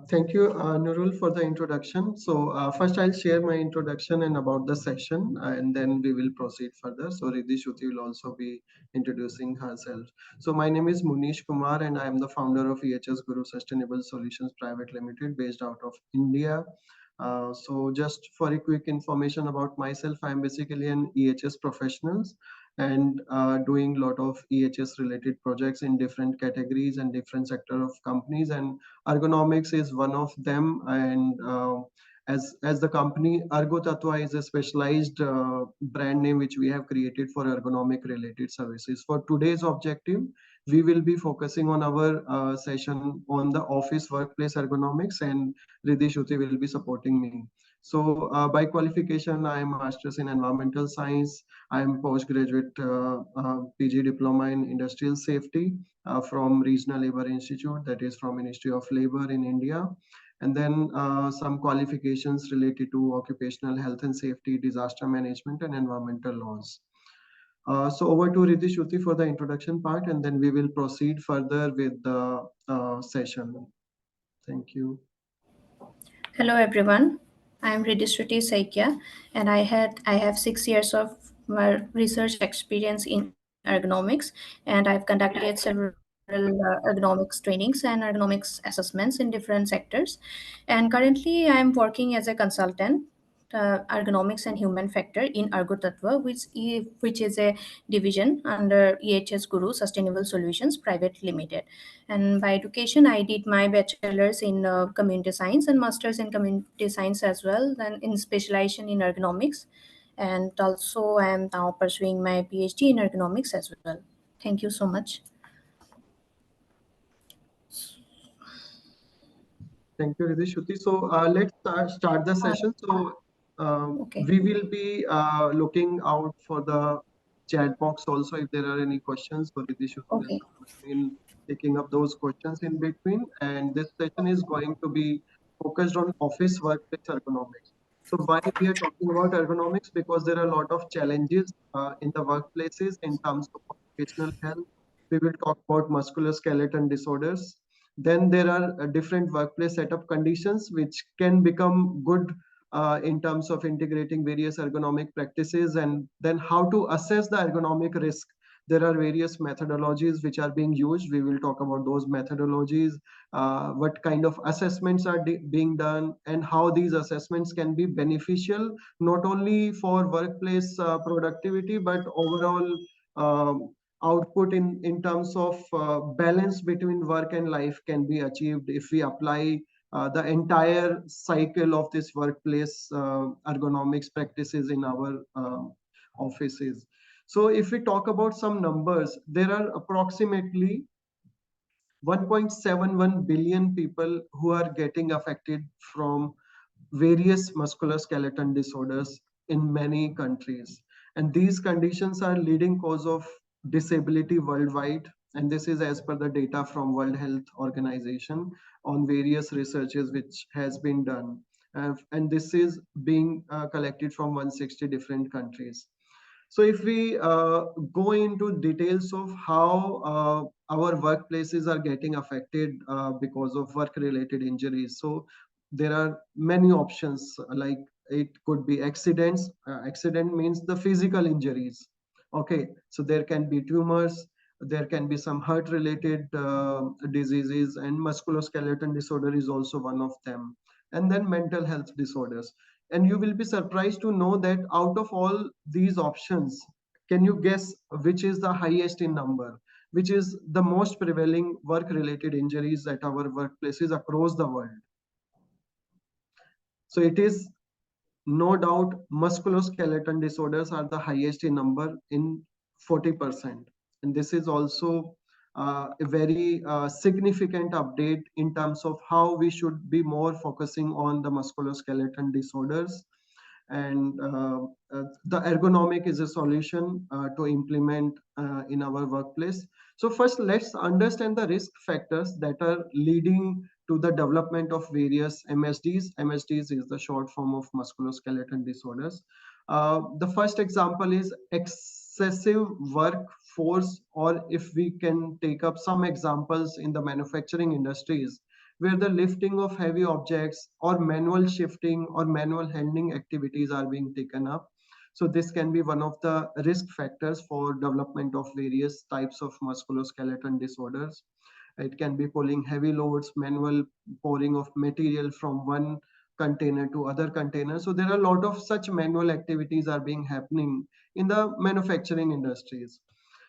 Thank you, Nurul, for the introduction. So first I'll share my introduction and about the session, and then we will proceed further. So Riddhi Shruti will also be introducing herself. So my name is Munish Kumar, and I am the founder of EHS Guru Sustainable Solutions Private Limited, based out of India. So just for a quick information about myself, I am basically an EHS professional and doing a lot of EHS related projects in different categories and different sector of companies, and ergonomics is one of them. And as the company Ergo Tatva is a specialized brand name which we have created for ergonomic related services. For today's objective, we will be focusing on our session on the office workplace ergonomics, and Riddhi Shruti will be supporting me. So by qualification, I am Masters in Environmental Science. I am postgraduate PG Diploma in Industrial Safety from Regional Labour Institute, that is from Ministry of Labour in India. And then some qualifications related to occupational health and safety, disaster management, and environmental laws. So over to Riddhi Shruti for the introduction part, and then we will proceed further with the session. Thank you. Hello everyone, I am Ridhishruti Saikya, and I have 6 years of research experience in ergonomics, and I've conducted several ergonomics trainings and ergonomics assessments in different sectors. And currently, I am working as a consultant. Ergonomics and human factor in Ergo Tattva, which is a division under EHS Guru Sustainable Solutions Private Limited. And by education, I did my bachelor's in community science and master's in community science as well, then in specialization in ergonomics. And also, I am now pursuing my PhD in ergonomics as well. Thank you so much. Thank you, Riddhi Shruti. So let's start the session. So Okay. we will be looking out for the chat box also if there are any questions. So Riddhi Shruti will Okay. support me in taking up those questions in between. And this session is going to be focused on office workplace ergonomics. So why we are talking about ergonomics? Because there are a lot of challenges in the workplaces in terms of occupational health. We will talk about musculoskeletal disorders. Then there are different workplace setup conditions which can become good in terms of integrating various ergonomic practices, and then how to assess the ergonomic risk. There are various methodologies which are being used. We will talk about those methodologies, what kind of assessments are being done, and how these assessments can be beneficial not only for workplace productivity but overall output in terms of balance between work and life can be achieved if we apply the entire cycle of this workplace ergonomics practices in our offices. So if we talk about some numbers, there are approximately 1.71 billion people who are getting affected from various musculoskeletal disorders in many countries. And these conditions are leading cause of disability worldwide. And this is as per the data from World Health Organization on various researches which has been done. And this is being collected from 160 different countries. So if we go into details of how our workplaces are getting affected because of work-related injuries, so there are many options. Like it could be accidents. Accident means the physical injuries. Okay, so there can be tumors, there can be some heart-related diseases, and musculoskeletal disorder is also one of them. And then mental health disorders. And you will be surprised to know that out of all these options, can you guess which is the highest in number? Which is the most prevailing work-related injuries at our workplaces across the world? So it is no doubt musculoskeletal disorders are the highest in number in 40%. And this is also a very significant update in terms of how we should be more focusing on the musculoskeletal disorders. And the ergonomic is a solution to implement in our workplace. So first, let's understand the risk factors that are leading to the development of various MSDs. MSDs is the short form of musculoskeletal disorders. The first example is excessive workforce, or if we can take up some examples in the manufacturing industries, where the lifting of heavy objects or manual shifting or manual handling activities are being taken up. So this can be one of the risk factors for development of various types of musculoskeletal disorders. It can be pulling heavy loads, manual pouring of material from one container to other container. So there are a lot of such manual activities are being happening in the manufacturing industries.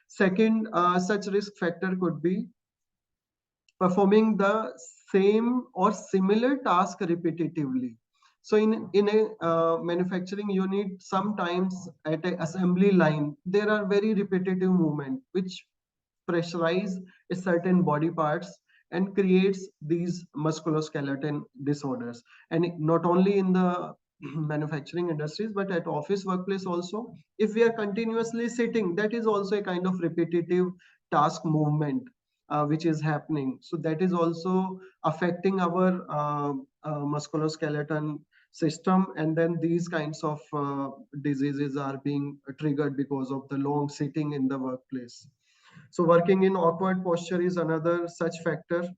Second, such risk factor could be performing the same or similar task repetitively. So in a manufacturing unit, sometimes at an assembly line, there are very repetitive movement which pressurize a certain body parts and creates these musculoskeletal disorders. And not only in the manufacturing industries, but at office workplace also, if we are continuously sitting, that is also a kind of repetitive task movement which is happening. So that is also affecting our musculoskeletal system, and then these kinds of diseases are being triggered because of the long sitting in the workplace. So working in awkward posture is another such factor.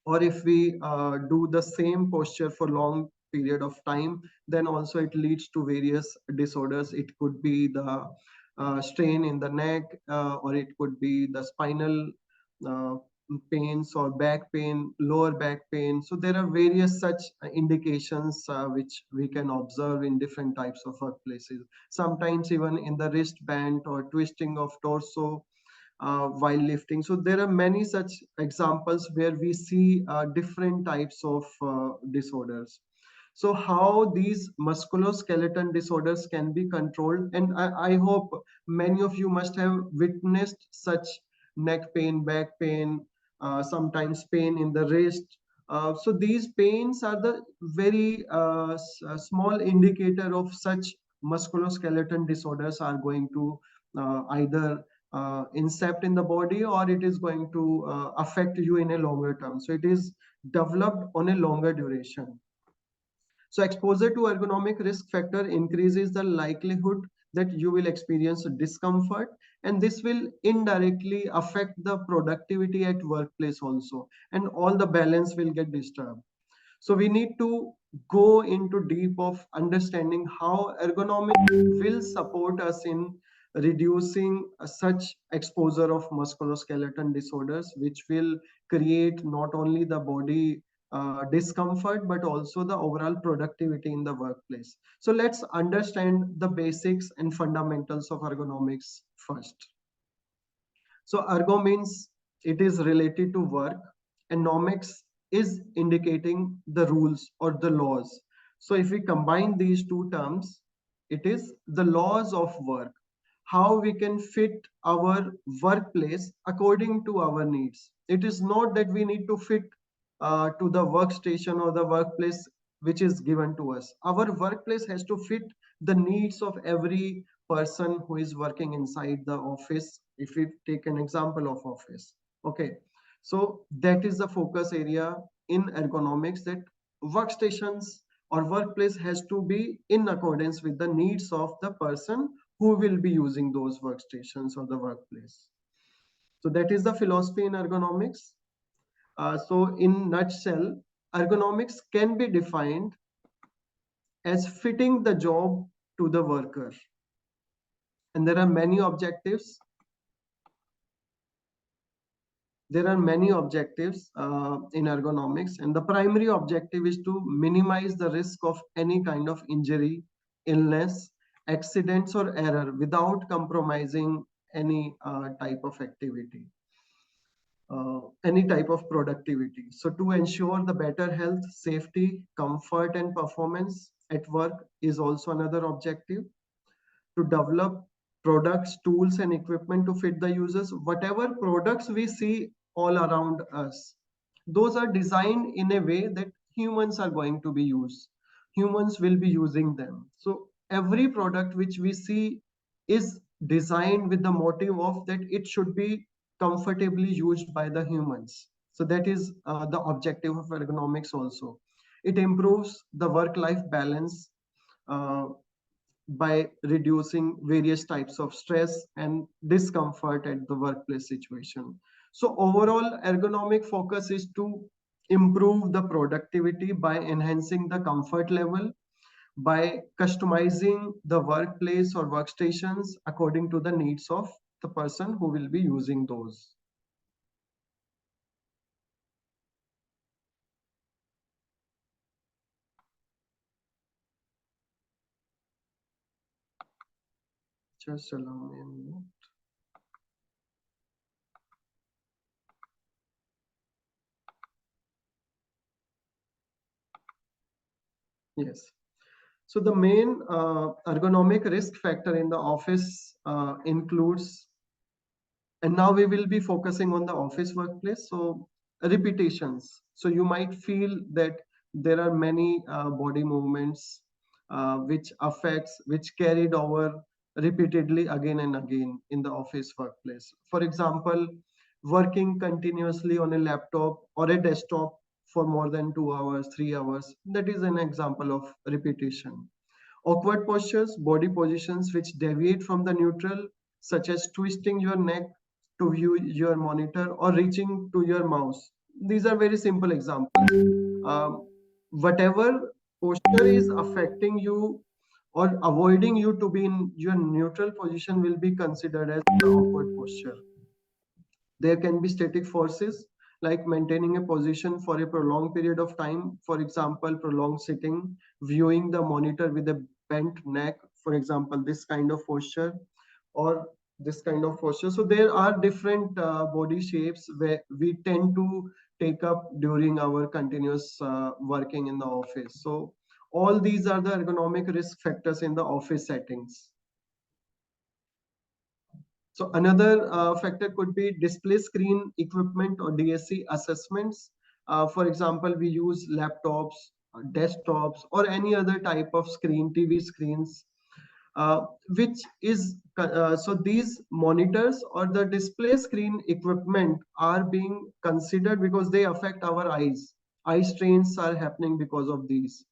Or if we do the same posture for long period of time, then also it leads to various disorders. It could be the strain in the neck, or it could be the spinal uh, pains or back pain, lower back pain. So there are various such indications which we can observe in different types of workplaces. Sometimes even in the wristband or twisting of torso while lifting. So there are many such examples where we see different types of disorders. So how these musculoskeletal disorders can be controlled, and I hope many of you must have witnessed such neck pain, back pain, sometimes pain in the wrist. So these pains are the very small indicator of such musculoskeletal disorders are going to either incept in the body, or it is going to affect you in a longer term. So it is developed on a longer duration. So exposure to ergonomic risk factor increases the likelihood that you will experience discomfort, and this will indirectly affect the productivity at workplace also, and all the balance will get disturbed. So we need to go into deep of understanding how ergonomics will support us in reducing such exposure of musculoskeletal disorders, which will create not only the body discomfort, but also the overall productivity in the workplace. So let's understand the basics and fundamentals of ergonomics first. So ergo means it is related to work, and nomics is indicating the rules or the laws. So if we combine these two terms, it is the laws of work, how we can fit our workplace according to our needs. It is not that we need to fit to the workstation or the workplace which is given to us. Our workplace has to fit the needs of every person who is working inside the office, if we take an example of office. Okay, so that is the focus area in ergonomics, that workstations or workplace has to be in accordance with the needs of the person who will be using those workstations or the workplace. So that is the philosophy in ergonomics. So in nutshell, ergonomics can be defined as fitting the job to the worker. And there are many objectives. There are many objectives in ergonomics, and the primary objective is to minimize the risk of any kind of injury, illness, accidents, or error without compromising any type of activity, any type of productivity. So to ensure the better health, safety, comfort, and performance at work is also another objective. To develop products, tools, and equipment to fit the users. Whatever products we see all around us, those are designed in a way that humans are going to be used. Humans will be using them. So every product which we see is designed with the motive of that it should be comfortably used by the humans. So that is the objective of ergonomics also. It improves the work-life balance uh, by reducing various types of stress and discomfort at the workplace situation. So overall, ergonomic focus is to improve the productivity by enhancing the comfort level, by customizing the workplace or workstations according to the needs of the person who will be using those. Just allow me a minute. Yes. So the main ergonomic risk factor in the office includes, and now we will be focusing on the office workplace. So repetitions. So you might feel that there are many body movements which carried over repeatedly again and again in the office workplace. For example, working continuously on a laptop or a desktop for more than 2 hours, 3 hours. That is an example of repetition. Awkward postures, body positions which deviate from the neutral, such as twisting your neck to view your monitor or reaching to your mouse. These are very simple examples. Whatever posture is affecting you or avoiding you to be in your neutral position will be considered as the awkward posture. There can be static forces like maintaining a position for a prolonged period of time, for example, prolonged sitting, viewing the monitor with a bent neck, for example, this kind of posture, or this kind of posture. So there are different body shapes where we tend to take up during our continuous working in the office. So all these are the ergonomic risk factors in the office settings. So another factor could be display screen equipment or DSC assessments. For example, we use laptops, desktops, or any other type of screen, TV screens, which is so these monitors or the display screen equipment are being considered because they affect our eyes. Eye strains are happening because of these.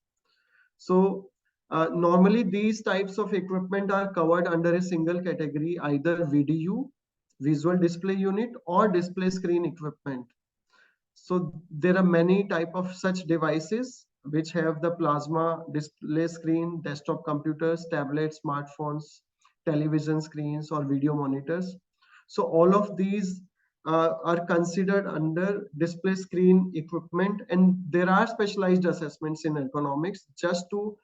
So normally these types of equipment are covered under a single category, either VDU, visual display unit, or display screen equipment. So there are many type of such devices which have the plasma display screen, desktop computers, tablets, smartphones, television screens, or video monitors. So all of these are considered under display screen equipment, and there are specialized assessments in ergonomics just to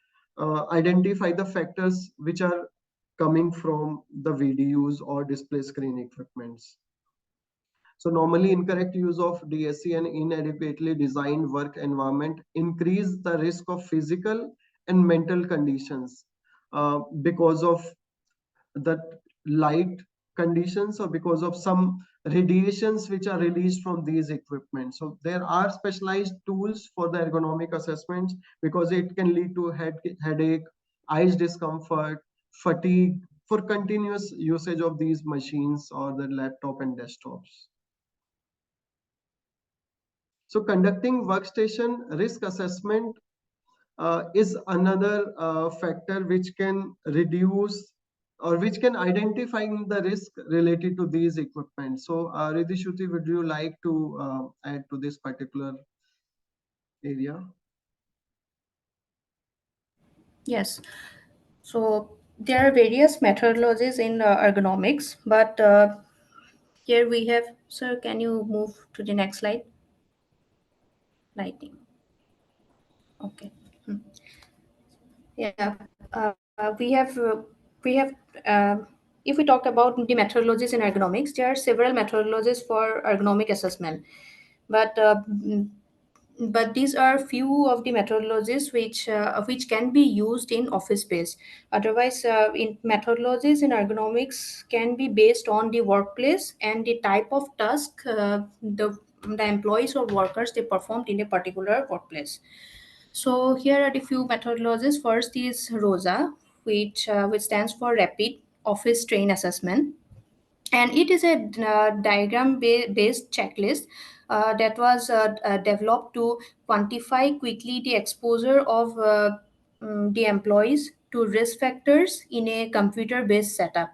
identify the factors which are coming from the VDUs or display screen equipments. So normally incorrect use of DSC and inadequately designed work environment increase the risk of physical and mental conditions because of the light conditions or because of some radiations which are released from these equipment. So there are specialized tools for the ergonomic assessments because it can lead to headache, eyes discomfort, fatigue for continuous usage of these machines or the laptop and desktops. So conducting workstation risk assessment is another factor which can reduce or which can identify the risk related to these equipment. So Ridhishuti, would you like to add to this particular area? Yes. So there are various methodologies in ergonomics, but here we have, sir, can you move to the next slide? Lighting. Okay. Hmm. Yeah. We have if we talk about the methodologies in ergonomics, there are several methodologies for ergonomic assessment, but but these are few of the methodologies which can be used in office space. Otherwise, in methodologies in ergonomics can be based on the workplace and the type of task the employees or workers they performed in a particular workplace. So here are the few methodologies. First is ROSA, which stands for Rapid Office Strain Assessment, and it is a diagram based checklist that was developed to quantify quickly the exposure of the employees to risk factors in a computer based setup.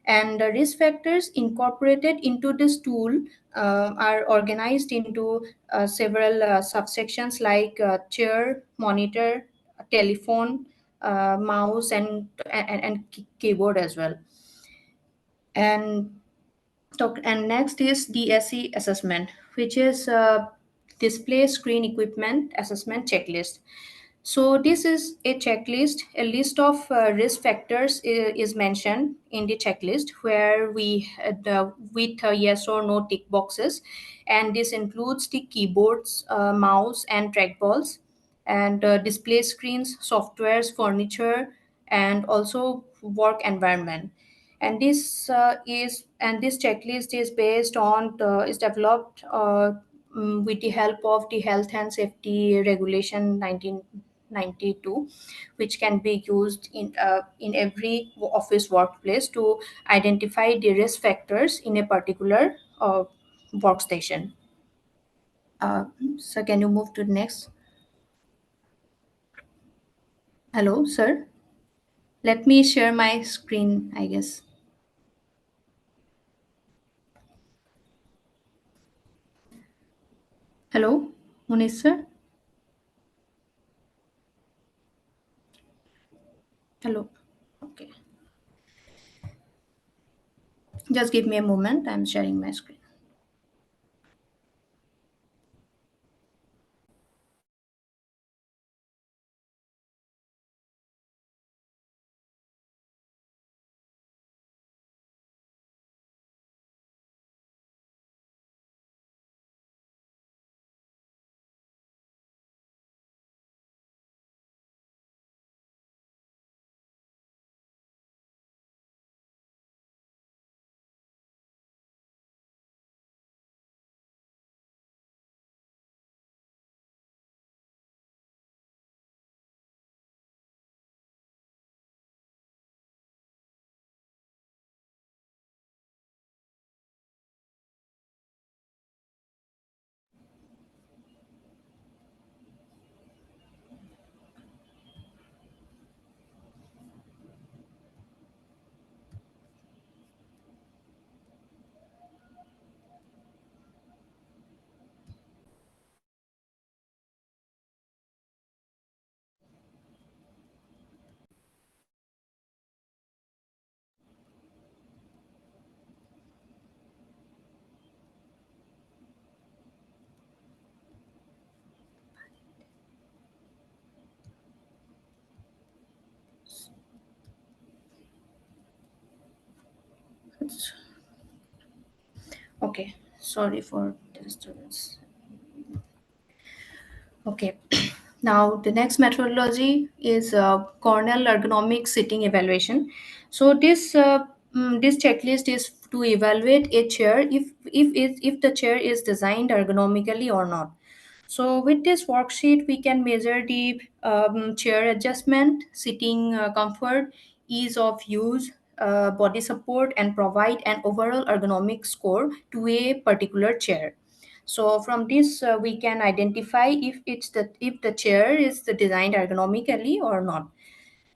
And the risk factors incorporated into this tool are organized into several subsections like chair, monitor, telephone, mouse, and keyboard as well. And and next is DSE assessment, which is display screen equipment assessment checklist. So this is a checklist. A list of risk factors is mentioned in the checklist, where we with yes or no tick boxes, and this includes the keyboards, mouse, and trackballs, and display screens, softwares, furniture, and also work environment. And this checklist is based on is developed with the help of the Health and Safety Regulation 1992, which can be used in every office workplace to identify the risk factors in a particular workstation. So can you move to the next? Hello, sir. Let me share my screen, I guess. Hello, Munish sir. Hello. Okay. Just give me a moment. I'm sharing my screen. Okay, sorry for the disturbance. Okay, now the next methodology is Cornell ergonomic sitting evaluation. So this checklist is to evaluate a chair if the chair is designed ergonomically or not. So with this worksheet, we can measure the chair adjustment, sitting comfort, ease of use, body support, and provide an overall ergonomic score to a particular chair. So from this, we can identify if the chair is designed ergonomically or not.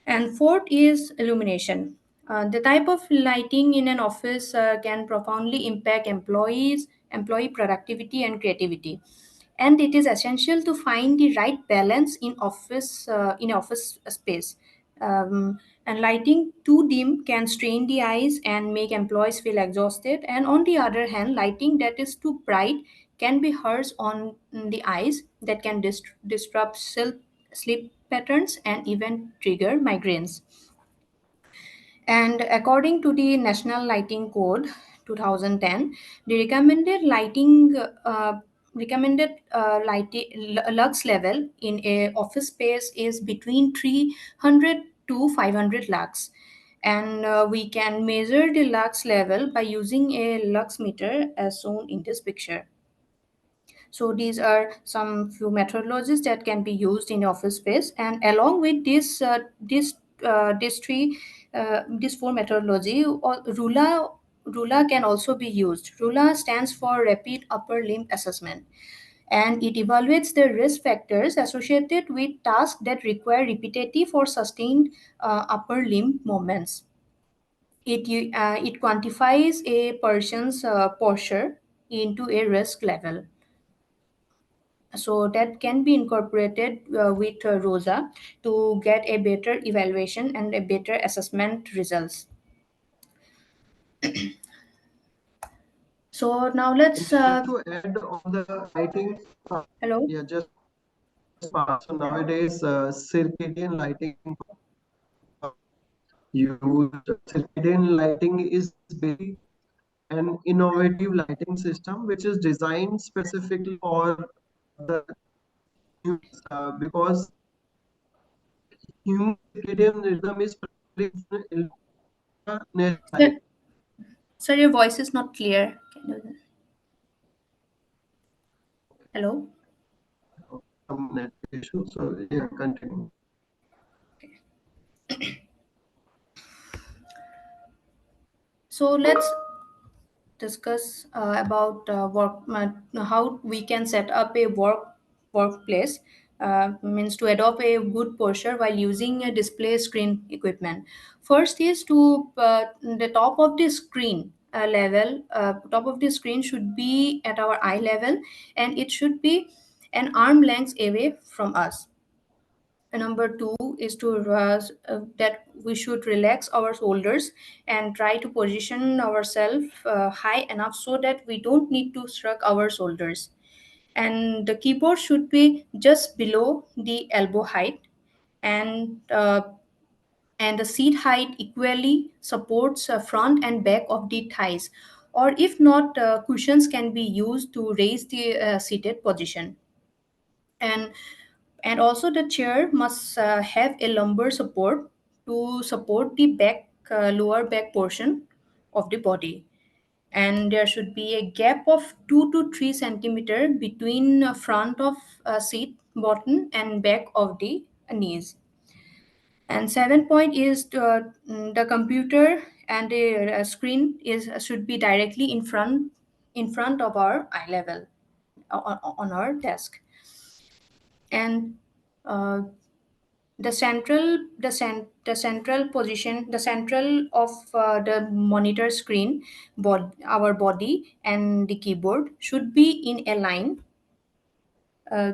And fourth is illumination. The type of lighting in an office can profoundly impact employee productivity, and creativity. And it is essential to find the right balance in office space. Um, and lighting too dim can strain the eyes and make employees feel exhausted. And on the other hand, lighting that is too bright can be harsh on the eyes, that can disrupt sleep patterns and even trigger migraines. And according to the National Lighting Code 2010, the recommended lux level in a office space is between 300 to 500 lux. And we can measure the lux level by using a lux meter as shown in this picture. So these are some few methodologies that can be used in office space, and along with these four methodology, RULA can also be used. RULA stands for Rapid Upper Limb Assessment, and it evaluates the risk factors associated with tasks that require repetitive or sustained upper limb movements. It quantifies a person's posture, into a risk level. So that can be incorporated with ROSA to get a better evaluation and a better assessment results. So now let's And just to add on the lighting part, hello. yeah, just part. So nowadays, circadian lighting part, circadian lighting is basically an innovative lighting system which is designed specifically for the humans because human circadian rhythm is primarily influenced by the natural Sir, light. sir, your voice is not clear. Hello. Okay, some network issue. So yeah, continue. So let's discuss about how we can set up a workplace, means to adopt a good posture while using a display screen equipment. First is to the top of the screen level. Top of the screen should be at our eye level, and it should be an arm length away from us. And number two is to that we should relax our shoulders and try to position ourselves high enough so that we don't need to shrug our shoulders. And the keyboard should be just below the elbow height, and the seat height equally supports front and back of the thighs. Or if not, cushions can be used to raise the seated position. And and also the chair must have a lumbar support to support the back lower back portion of the body. And there should be a gap of 2 to 3 centimeter between front of seat button and back of the knees. And seven point is the computer and the screen is should be directly in front of our eye level on our desk. And uh, the central of the monitor screen, our body and the keyboard should be in a line, uh,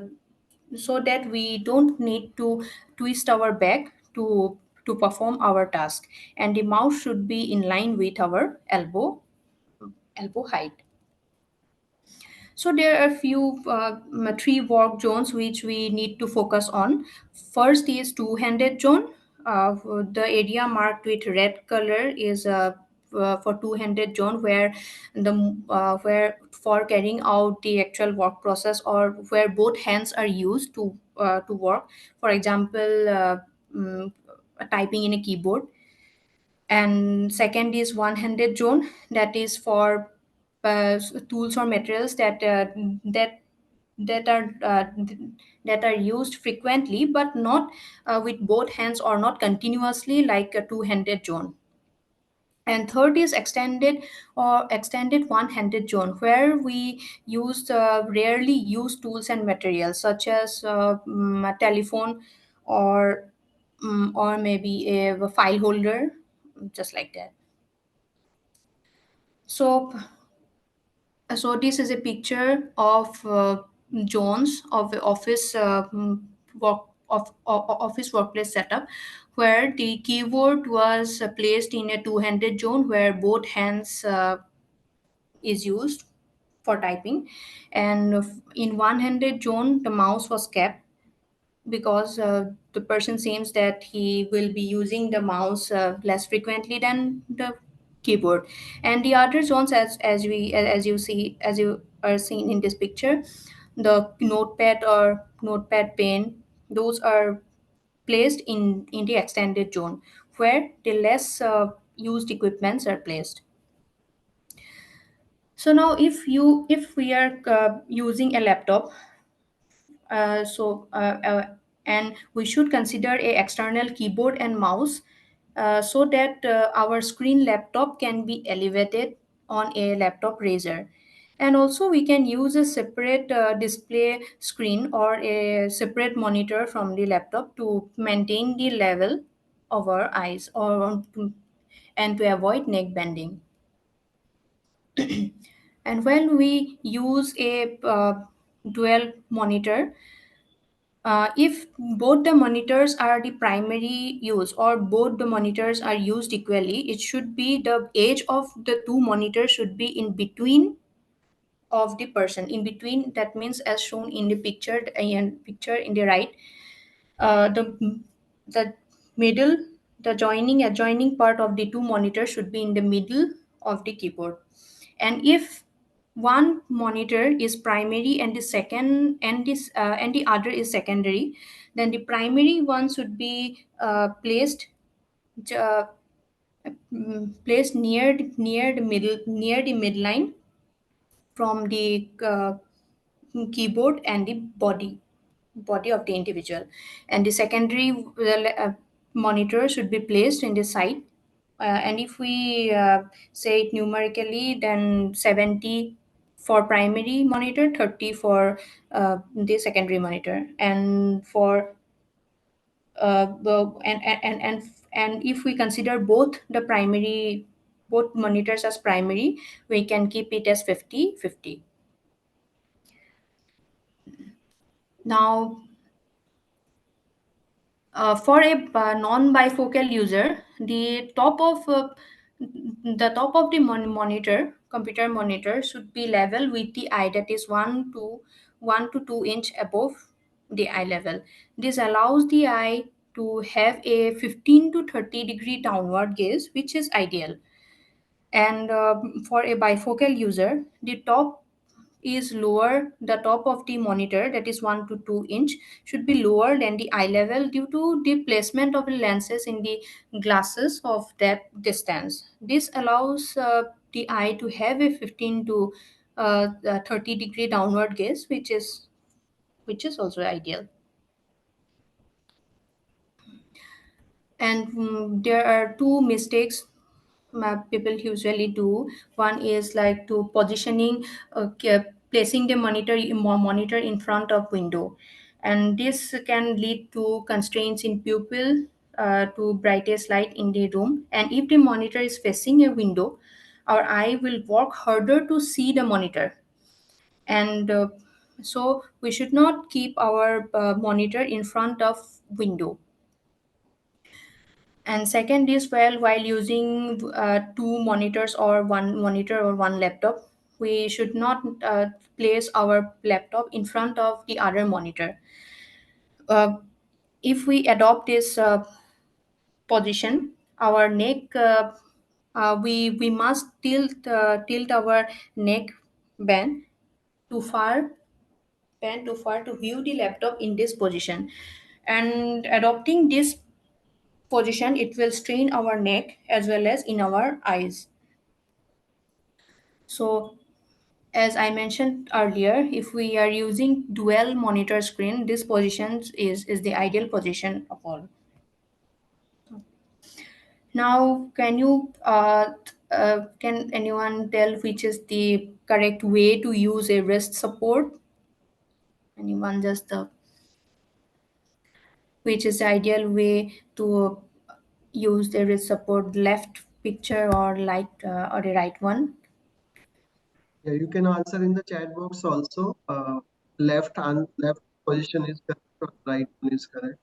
so that we don't need to twist our back to perform our task, and the mouse should be in line with our elbow height. So there are few three work zones which we need to focus on. First is two-handed zone. The area marked with red color is for two-handed zone, where where for carrying out the actual work process, or where both hands are used to work. For example, typing in a keyboard. And second is one-handed zone, that is for tools or materials that that are uh, that are used frequently but not with both hands, or not continuously like a two-handed zone. And third is extended one-handed zone, where we use rarely used tools and materials such as a telephone, or or maybe a file holder, just like that. So this is a picture of Jones of the office office workplace setup, where the keyboard was placed in a two-handed zone where both hands is used for typing, and in one-handed zone the mouse was kept, because the person seems that he will be using the mouse less frequently than the keyboard. And the other zones, as you see, as you are seeing in this picture, the notepad or notepad pen, those are placed in the extended zone, where the less used equipments are placed. So now if we are using a laptop, uh, so uh, uh, and we should consider a external keyboard and mouse, so that our screen laptop can be elevated on a laptop raiser. And also we can use a separate display screen or a separate monitor from the laptop to maintain the level of our eyes, and to avoid neck bending. And when we use a dual monitor, if both the monitors are the primary use or both the monitors are used equally, it should be the edge of the two monitors should be in between of the person. In between, that means as shown in the picture and picture in the right, the middle, the joining adjoining part of the two monitors should be in the middle of the keyboard. And if one monitor is primary and the second and the other is secondary, then the primary one should be uh, placed near the midline from the keyboard and the body of the individual. And the secondary monitor should be placed in the side. And if we say it numerically, then 70 for primary monitor, 30 for the secondary monitor. And for and if we consider both monitors as primary, we can keep it as 50-50. Now, for a non-bifocal user, the top of the computer monitor, should be level with the eye, that is 1 to 2 inch above the eye level. This allows the eye to have a 15 to 30 degree downward gaze, which is ideal. And for a bifocal user, the top of the monitor, that is 1 to 2 inch, should be lower than the eye level due to the placement of the lenses in the glasses of that distance. This allows the eye to have a 15 to 30 degree downward gaze, which is also ideal. And there are two mistakes people usually do. One is like to positioning, placing the monitor in front of window, and this can lead to constraints in pupil, to brightest light in the room. And if the monitor is facing a window, our eye will work harder to see the monitor. And so we should not keep our monitor in front of window. And second is, well, while using two monitors or one monitor or one laptop, we should not place our laptop in front of the other monitor. Uh, if we adopt this position, our neck, we must tilt our neck bend too far, to view the laptop in this position. And adopting this position, it will strain our neck as well as in our eyes. So as I mentioned earlier, if we are using dual monitor screen, this position is the ideal position of all. Now, can anyone tell which is the correct way to use a wrist support? Anyone, just which is the ideal way to use the wrist support, left picture or or the right one? Yeah, you can answer in the chat box also. Left position is correct or right one is correct.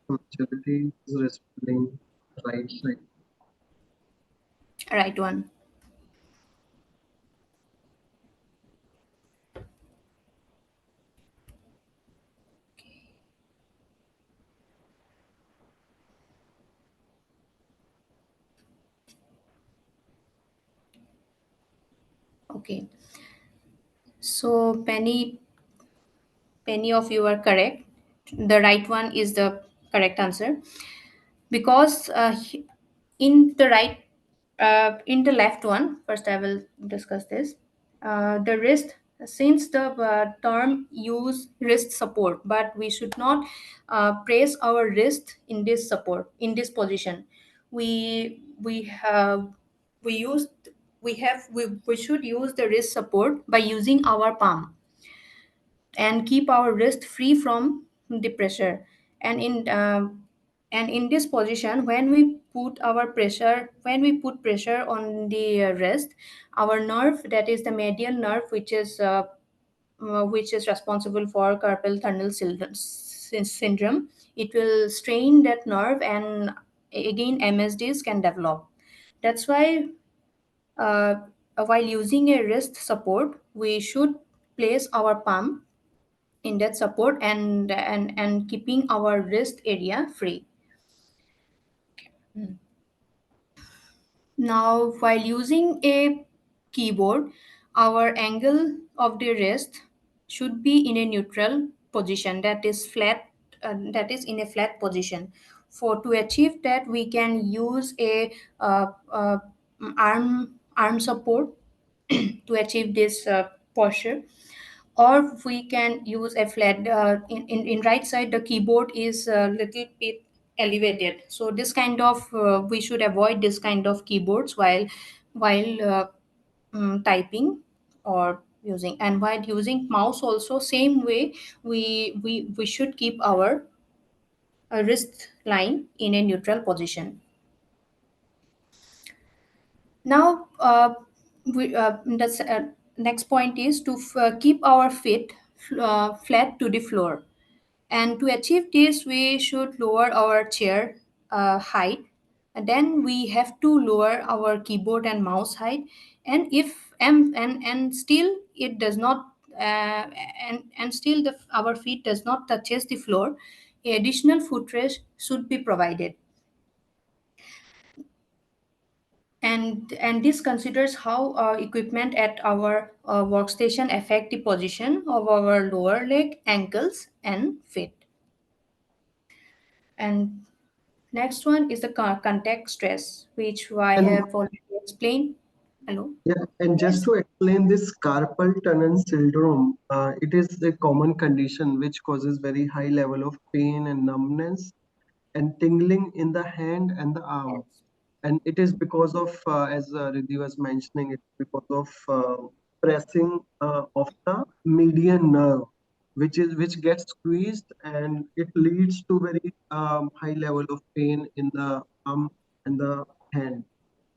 Majority is responding right side. Right one. Okay. So many of you are correct. The right one is the correct answer, because in the in the left one, first I will discuss this. The wrist, since the term use wrist support, but we should not press our wrist in this support, in this position. We have we use we should use the wrist support by using our palm. and keep our wrist free from the pressure. And in this position, when we put pressure on the wrist, our nerve, that is the medial nerve, which is responsible for carpal tunnel syndrome, it will strain that nerve, and again MSDs can develop. That's why uh, while using a wrist support, we should place our palm in that support, and keeping our wrist area free. Now, while using a keyboard, our angle of the wrist should be in a neutral position, that is flat, that is in a flat position. For to achieve that, we can use a arm support to achieve this posture, or we can use a flat, in right side the keyboard is a little bit elevated, so this kind of we should avoid this kind of keyboards while typing or using. And while using mouse also, same way, we should keep our wrist line in a neutral position. Now, the next point is to keep our feet flat to the floor. And to achieve this, we should lower our chair height. And then we have to lower our keyboard and mouse height. And if and still it does not, and still our feet does not touches the floor, additional footrest should be provided. And this considers how equipment at our workstation affect the position of our lower leg, ankles, and feet. And next one is the contact stress, which I And have already explained. Hello? yeah, and just Yes. to explain this carpal tunnel syndrome, it is a common condition which causes very high level of pain and numbness and tingling in the hand and the arm. Yes. And it is because of, as Riddhi was mentioning, it's because of pressing of the median nerve, which gets squeezed, and it leads to very high level of pain in the arm and the hand.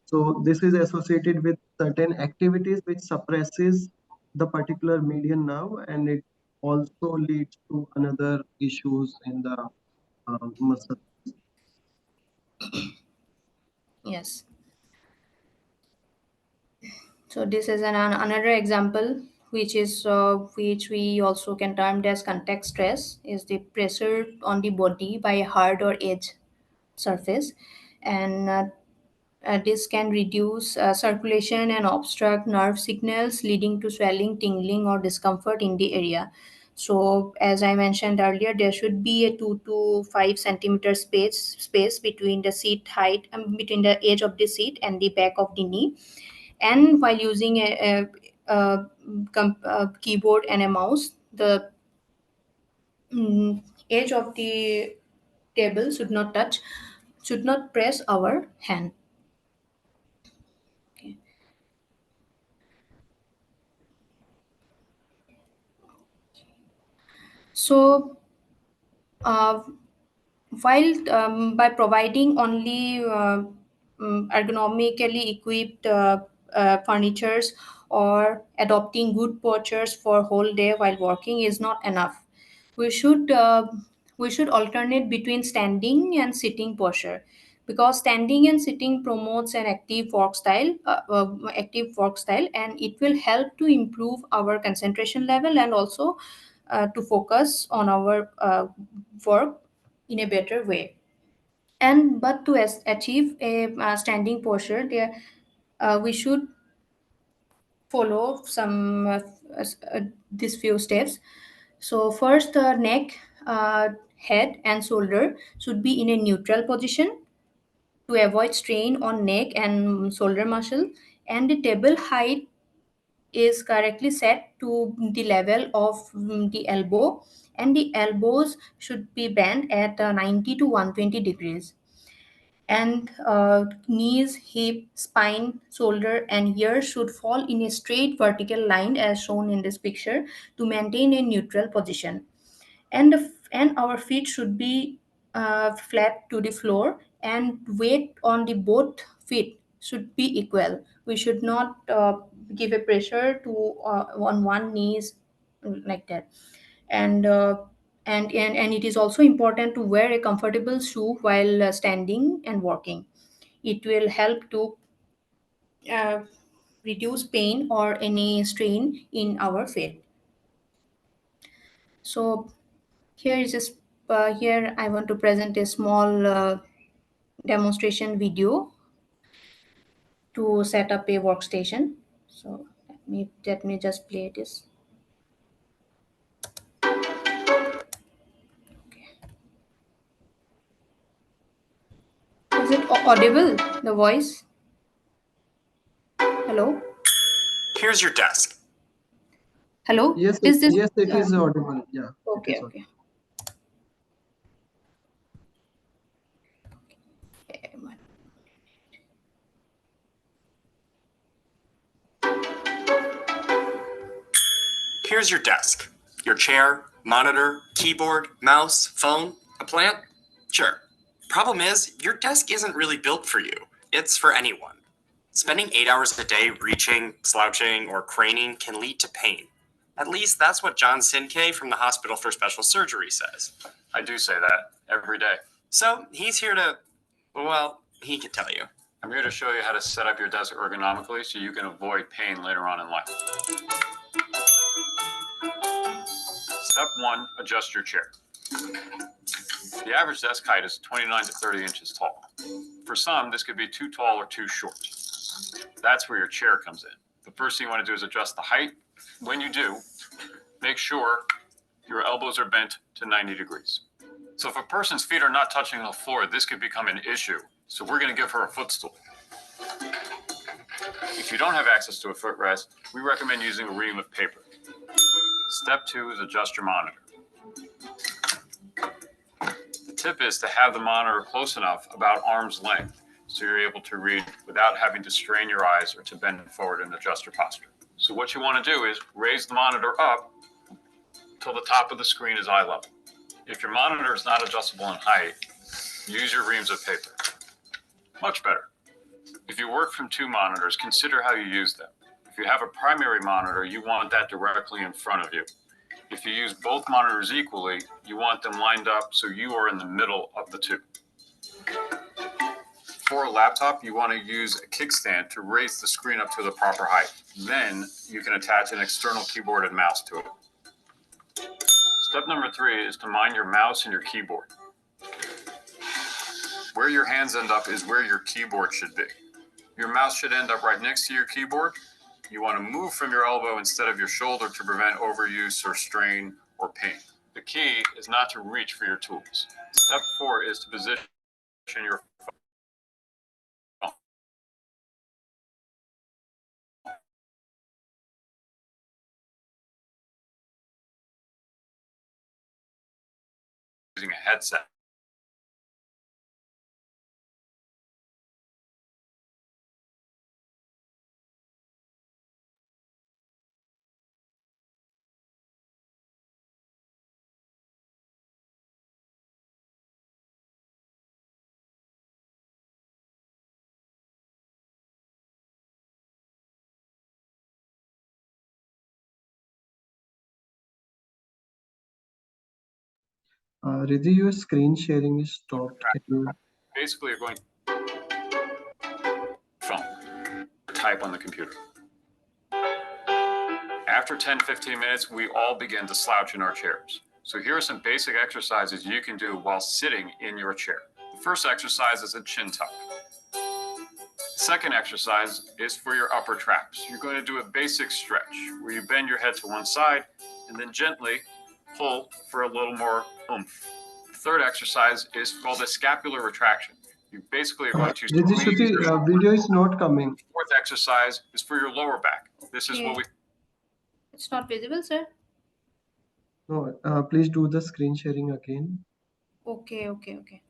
So this is associated with certain activities which suppresses the particular median nerve, and it also leads to another issues in the muscle. Yes. So this is another example, which we also can term as contact stress, is the pressure on the body by a hard or edge surface. And this can reduce circulation and obstruct nerve signals, leading to swelling, tingling, or discomfort in the area. So, as I mentioned earlier, there should be a 2 to 5 centimeter space between the seat height, between the edge of the seat and the back of the knee. And while using a keyboard and a mouse, the edge of the table should not press our hand. Okay. So, uh, while by providing only ergonomically equipped furnitures, or adopting good postures for whole day while working is not enough. We should alternate between standing and sitting posture, because standing and sitting promotes an active work style, and it will help to improve our concentration level, and also to focus on our work in a better way. And but to achieve a standing posture, there we should follow some these few steps. So first, the neck, head, and shoulder should be in a neutral position to avoid strain on neck and shoulder muscle. And the table height is correctly set to the level of the elbow, and the elbows should be bent at 90 to 120 degrees. And knees, hip, spine, shoulder, and ears should fall in a straight vertical line as shown in this picture to maintain a neutral position. And our feet should be flat to the floor, and weight on the both feet should be equal. We should not give a pressure to on one knees like that. And uh, and, and and it is also important to wear a comfortable shoe while standing and walking. It will help to uh, reduce pain or any strain in our feet. So here is this. Here I want to present a small demonstration video to set up a workstation. So let me just play this. Is it audible? The voice? Hello? Here's your desk. Hello? Yes, Is this? yes, it is audible. Yeah, it Okay, is audible. okay. Okay, Here's your desk. Your chair, monitor, keyboard, mouse, phone, a plant? Sure. Problem is, your desk isn't really built for you. It's for anyone. Spending 8 hours a day reaching, slouching, or craning can lead to pain. At least that's what John Sinkay from the Hospital for Special Surgery says. I do say that every day. So he's here to, well, he can tell you. I'm here to show you how to set up your desk ergonomically so you can avoid pain later on in life. Step 1, adjust your chair. The average desk height is 29 to 30 inches tall. For some, this could be too tall or too short. That's where your chair comes in. The first thing you want to do is adjust the height. When you do, make sure your elbows are bent to 90 degrees. So if a person's feet are not touching the floor, this could become an issue. So we're going to give her a footstool. If you don't have access to a footrest, we recommend using a ream of paper. Step 2 is adjust your monitor. The tip is to have the monitor close enough, about arm's length, so you're able to read without having to strain your eyes or to bend forward and adjust your posture. So what you want to do is raise the monitor up till the top of the screen is eye level. If your monitor is not adjustable in height, use your reams of paper. Much better. If you work from 2 monitors, consider how you use them. If you have a primary monitor, you want that directly in front of you. If you use both monitors equally, you want them lined up so you are in the middle of the 2. For a laptop, you want to use a kickstand to raise the screen up to the proper height. Then you can attach an external keyboard and mouse to it. Step number 3 is to mind your mouse and your keyboard. Where your hands end up is where your keyboard should be. Your mouse should end up right next to your keyboard. You want to move from your elbow instead of your shoulder to prevent overuse or strain or pain. The key is not to reach for your tools. Step 4 is to position your phone. Using a headset. Riddhi, your screen sharing is stopped. Can you? Basically, you're going phone, type on the computer. After 10-15 minutes, we all begin to slouch in our chairs. So here are some basic exercises you can do while sitting in your chair. The first exercise is a chin tuck. Second exercise is for your upper traps. You're going to do a basic stretch where you bend your head to one side and then gently pull for a little more oomph. The third exercise is called a scapular retraction. You basically are going to Riddhi squeeze Shruti, your shoulder. video is not coming. Fourth exercise is for your lower back. This is what we it's not visible, sir. No, please do the screen sharing again. Okay, okay, okay.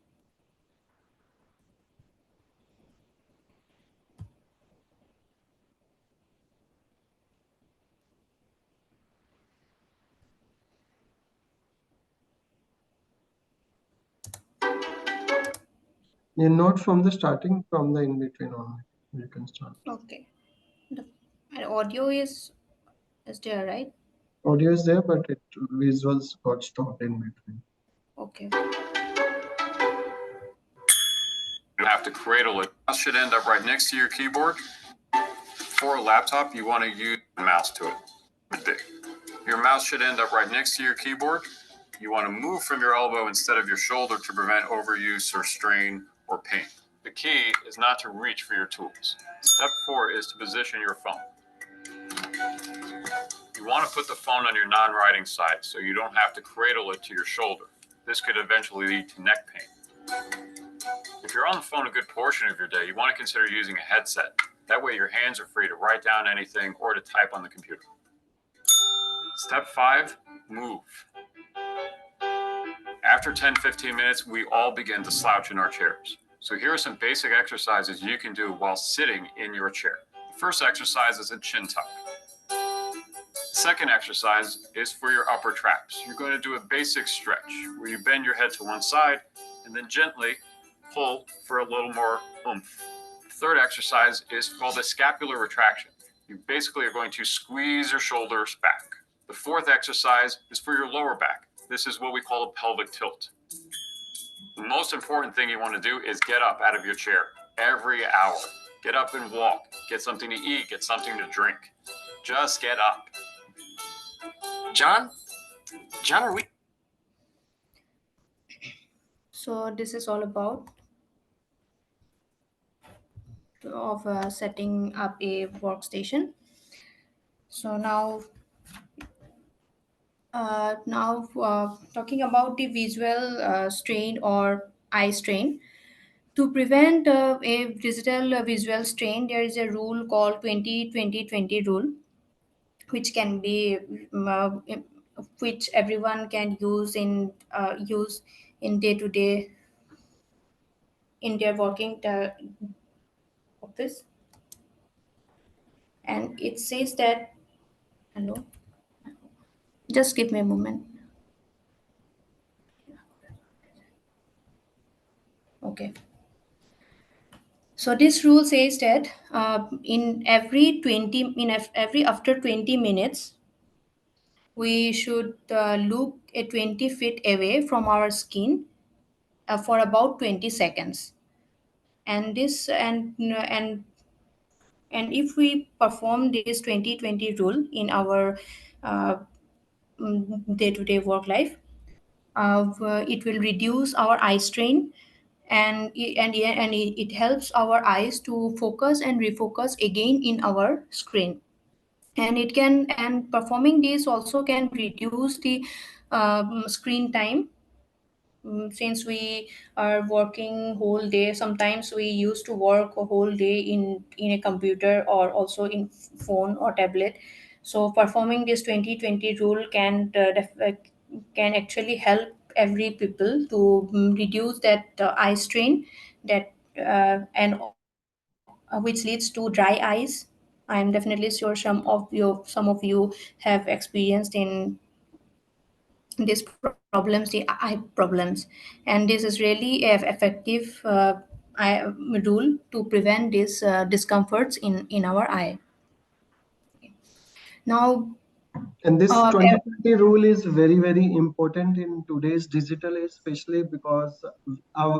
Yeah, not from the starting, from the in between only. You can start. Okay. The and audio is there, right? Audio is there, but it visuals got stopped in between. Okay. You have to cradle it. Mouse should end up right next to your keyboard. For a laptop, you want to use the mouse to it. Your mouse should end up right next to your keyboard. You want to move from your elbow instead of your shoulder to prevent overuse or strain or pain. The key is not to reach for your tools. Step 4 is to position your phone. You want to put the phone on your non-writing side so you don't have to cradle it to your shoulder. This could eventually lead to neck pain. If you're on the phone a good portion of your day, you want to consider using a headset. That way your hands are free to write down anything or to type on the computer. Step 5, move. After 10-15 minutes, we all begin to slouch in our chairs. So here are some basic exercises you can do while sitting in your chair. The first exercise is a chin tuck. The second exercise is for your upper traps. You're going to do a basic stretch where you bend your head to one side and then gently pull for a little more oomph. The third exercise is called a scapular retraction. You basically are going to squeeze your shoulders back. The fourth exercise is for your lower back. This is what we call a pelvic tilt. The most important thing you want to do is get up out of your chair every hour. Get up and walk. Get something to eat. Get something to drink. Just get up. John, are we? So this is all about setting up a workstation. So now talking about the visual strain or eye strain. To prevent a digital visual strain, there is a rule called 20-20-20 rule, which can be which everyone can use in day to day in their working office. And it says that, hello, just give me a moment. Okay. So this rule says that every after 20 minutes, we should look at 20 feet away from our skin for about 20 seconds. And this and if we perform this 20-20 rule in our uh, day-to-day work life, it will reduce our eye strain, and it helps our eyes to focus and refocus again in our screen. And it can and performing this also can reduce the screen time. Since we are working whole day, sometimes we used to work a whole day in a computer or also in phone or tablet. So performing this 20-20 rule can actually help every people to reduce that eye strain, that which leads to dry eyes. I am definitely sure some of you have experienced in these problems, the eye problems. And this is really a effective rule to prevent these discomforts in our eye. Now And this uh, 2020 rule is very, very important in today's digital age, especially because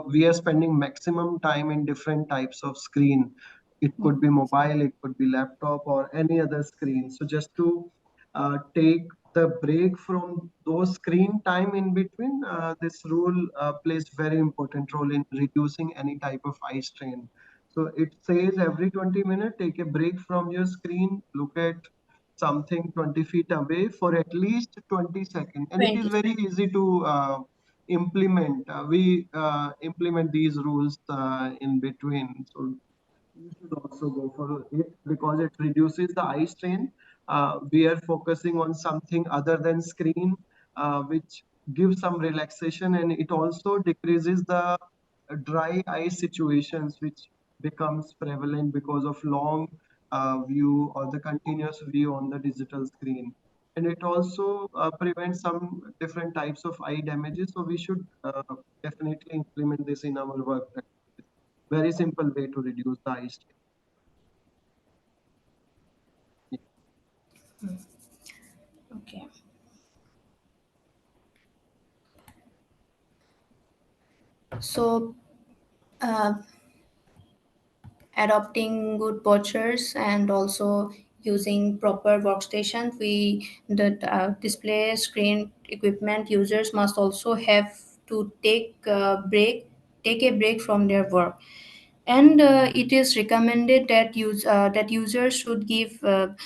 we are spending maximum time in different types of screen. It could be mobile, it could be laptop, or any other screen. So just to take the break from those screen time in between, this rule plays very important role in reducing any type of eye strain. So it says every 20 minutes, take a break from your screen, look at something 20 feet away for at least 20 seconds. And it is 20. very easy to implement. We implement these rules in between. So you should also go for it because it reduces the eye strain. We are focusing on something other than screen, which gives some relaxation, and it also decreases the dry eye situations, which becomes prevalent because of long view or the continuous view on the digital screen. And it also prevents some different types of eye damages. So we should definitely implement this in our work. very simple way to reduce the eye strain. Okay. So, uh, adopting good postures and also using proper workstation, the display screen equipment users must also have to take a break from their work. And it is recommended that users should given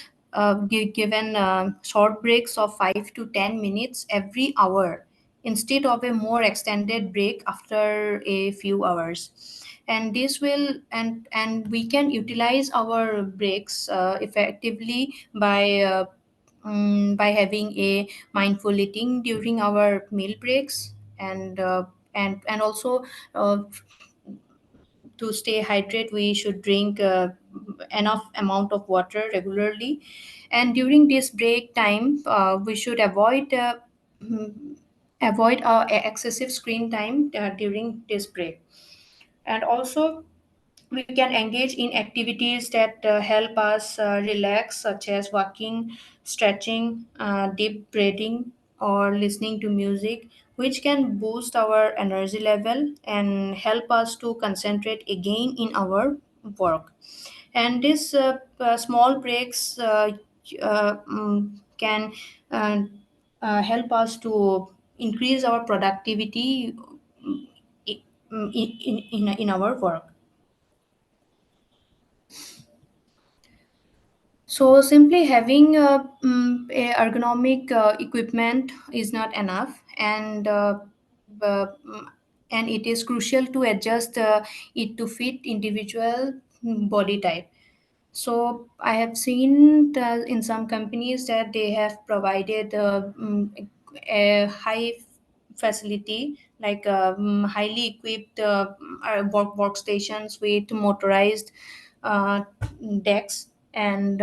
short breaks of 5 to 10 minutes every hour instead of a more extended break after a few hours. And this will and we can utilize our breaks effectively by having a mindful eating during our meal breaks, and also uh, to stay hydrated we should drink enough amount of water regularly. And during this break time we should mm, avoid excessive screen time during this break. And also we can engage in activities that help us relax, such as walking, stretching, deep breathing, or listening to music, which can boost our energy level and help us to concentrate again in our work. And these small breaks can uh, help us to increase our productivity in, in our work. So simply having a ergonomic equipment is not enough, uh, and it is crucial to adjust it to fit individual body type. So I have seen in some companies that they have provided a high facility, like highly equipped workstations with motorized uh, decks and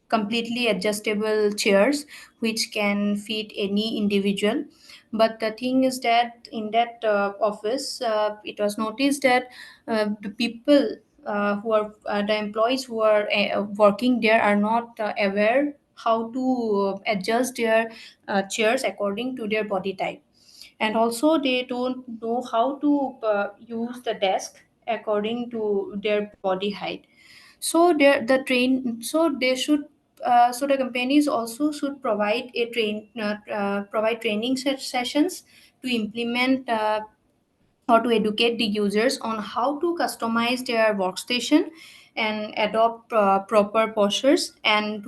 completely adjustable chairs which can fit any individual. But the thing is that in that office it was noticed that the people who are the employees who are working there are not aware how to adjust their chairs according to their body type. And also they don't know how to use the desk according to their body height. So they should so the companies also should provide training sessions to implement or to educate the users on how to customize their workstation and adopt proper postures, and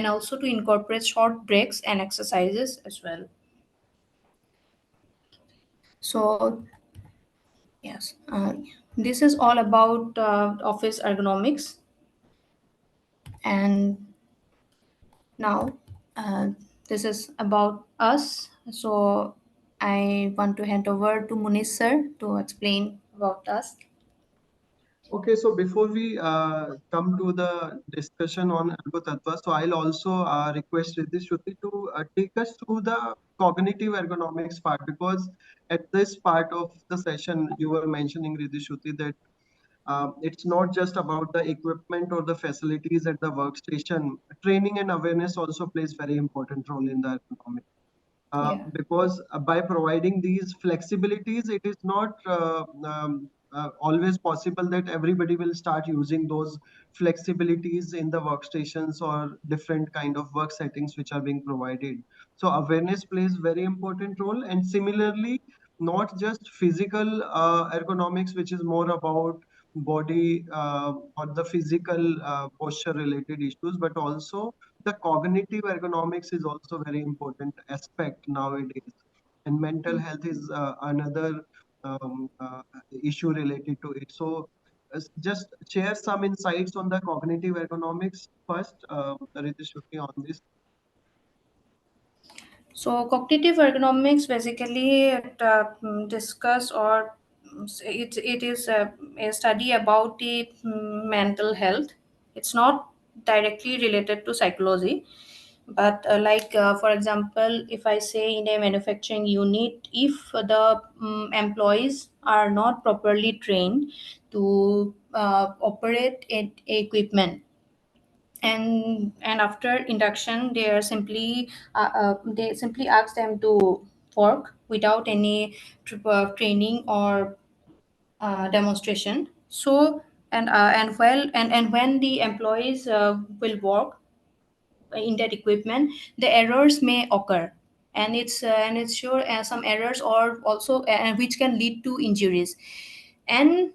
also to incorporate short breaks and exercises as well. So yes, this is all about office ergonomics. And now uh, this is about us. So I want to hand over to Munish sir to explain about us. Okay, so before we come to the discussion on Ergo Tattva, so I'll also request Riddhi Shruti to take us through the cognitive ergonomics part, because at this part of the session you were mentioning, Riddhi Shruti, that it's not just about the equipment or the facilities at the workstation. Training and awareness also plays very important role in the ergonomics. Yeah. Because by providing these flexibilities, it is not always possible that everybody will start using those flexibilities in the workstations or different kind of work settings which are being provided. So awareness plays very important role, and similarly, not just physical ergonomics, which is more about body or the physical posture related issues, but also the cognitive ergonomics is also very important aspect nowadays, and mental health is another issue related to it. So just share some insights on the cognitive ergonomics first, Riddhi Shruti, on this. So cognitive ergonomics basically discuss or it is a study about the mental health. It's not directly related to psychology, But for example, if I say in a manufacturing unit, if the employees are not properly trained to operate equipment, and after induction they simply ask them to work without any training or demonstration. So and when the employees will work in that equipment, the errors may occur, and it's sure some errors or also which can lead to injuries, and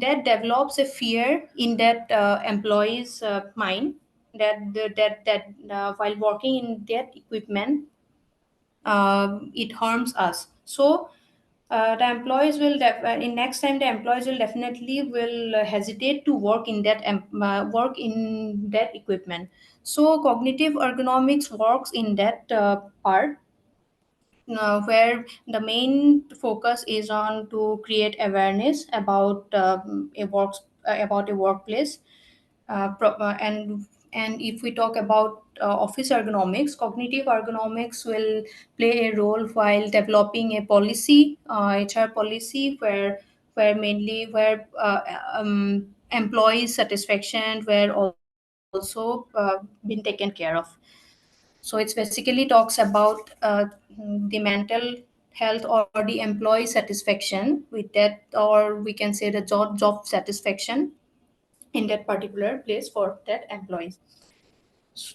that develops a fear in that employee's mind that while working in that equipment, it harms us. So the employees will in next time the employees will definitely will hesitate to work in that work in that equipment. So cognitive ergonomics works in that part, where the main focus is on to create awareness about a workplace, and if we talk about office ergonomics, cognitive ergonomics will play a role while developing a policy, HR policy, where employee satisfaction were also been taken care of. So it's basically talks about the mental health or the employee satisfaction with that, or we can say the job satisfaction in that particular place for that employees. So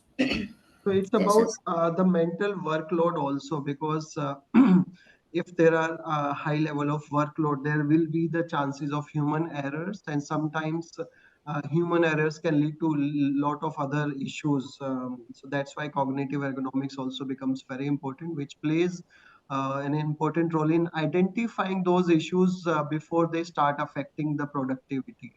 it's This about is the mental workload also, because if there are a high level of workload, there will be the chances of human errors, and sometimes human errors can lead to lot of other issues. So that's why cognitive ergonomics also becomes very important, which plays an important role in identifying those issues before they start affecting the productivity.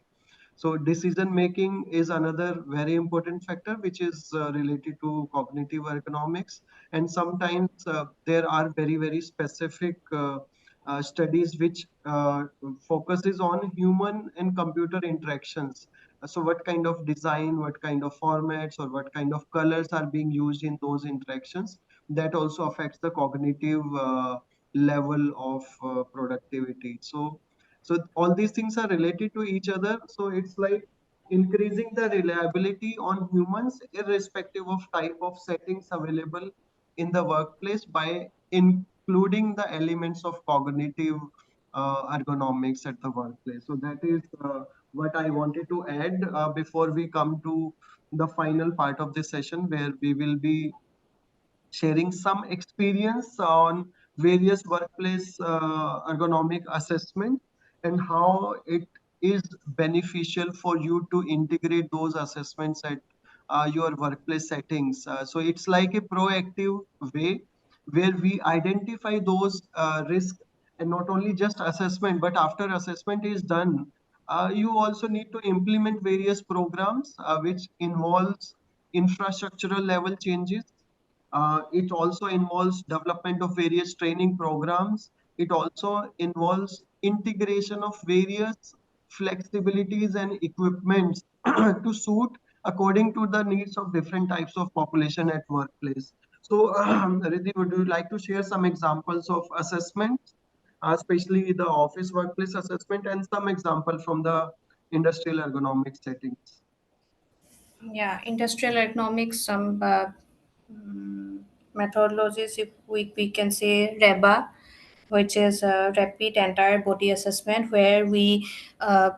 So decision making is another very important factor, which is related to cognitive ergonomics. And sometimes there are very specific studies which focuses on human and computer interactions. So what kind of design, what kind of formats, or what kind of colors are being used in those interactions, that also affects the cognitive level of productivity. So all these things are related to each other. So it's like increasing the reliability on humans, irrespective of type of settings available in the workplace, by including the elements of cognitive ergonomics at the workplace. So that is what I wanted to add before we come to the final part of this session, where we will be sharing some experience on various workplace ergonomic assessment, and how it is beneficial for you to integrate those assessments at your workplace settings. So it's like a proactive way where we identify those risks, and not only just assessment, but after assessment is done, you also need to implement various programs which involves infrastructural level changes. It also involves development of various training programs. It also involves integration of various flexibilities and equipments to suit according to the needs of different types of population at workplace. So, Riddhi, would you like to share some examples of assessments, especially the office workplace assessment, and some example from the industrial ergonomic settings? yeah, industrial economics, some methodologies, if we can say REBA, which is a rapid entire body assessment, uh,